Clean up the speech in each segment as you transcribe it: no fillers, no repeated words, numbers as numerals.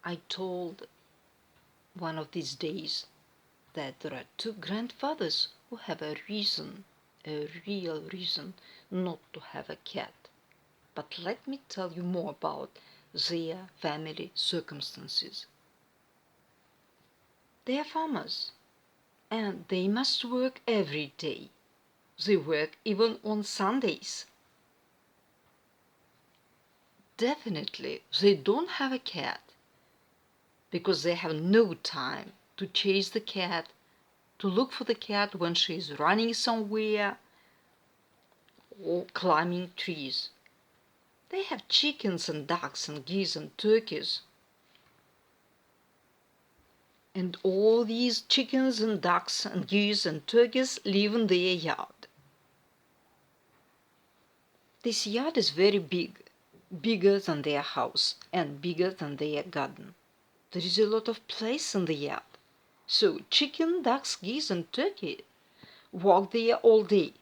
I told one of these days that there are two grandfathers who have a reason, a real reason, not to have a cat. But let me tell you more about their family circumstances. They are farmers, and they must work every day. They work even on Sundays. Definitely, they don't have a cat because they have no time to chase the cat, to look for the cat when she is running somewhere or climbing trees. They have chickens and ducks and geese and turkeys. And all these chickens and ducks and geese and turkeys live in their yard. This yard is very big, bigger than their house and bigger than their garden. There is a lot of place in the yard. So chicken, ducks, geese and turkey walk there all day,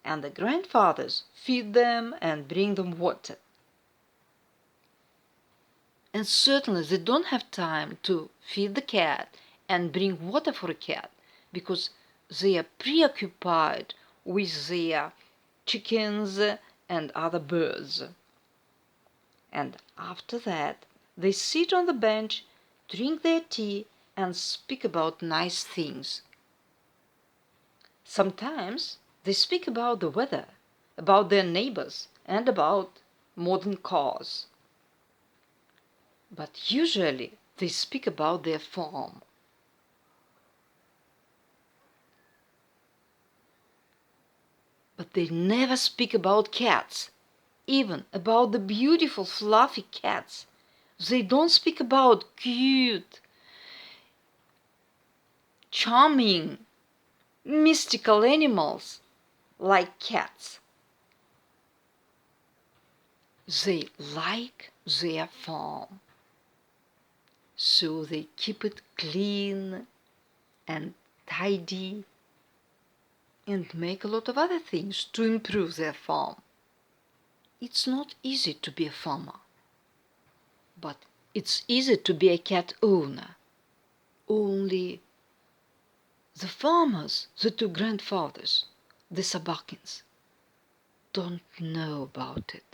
and the grandfathers feed them and bring them water. And certainly they don't have time to feed the cat and bring water for a cat because they are preoccupied with their chickens and other birds. And after that, they sit on the bench, drink their tea, and speak about nice things. Sometimes they speak about the weather, about their neighbors, and about modern cars. But usually they speak about their farm. But they never speak about cats, even about the beautiful fluffy cats. They don't speak about cute, charming, mystical animals like cats. They like their farm, so they keep it clean and tidy and make a lot of other things to improve their farm. It's not easy to be a farmer, but it's easy to be a cat owner. Only the farmers, the two grandfathers, the Sabakins, don't know about it.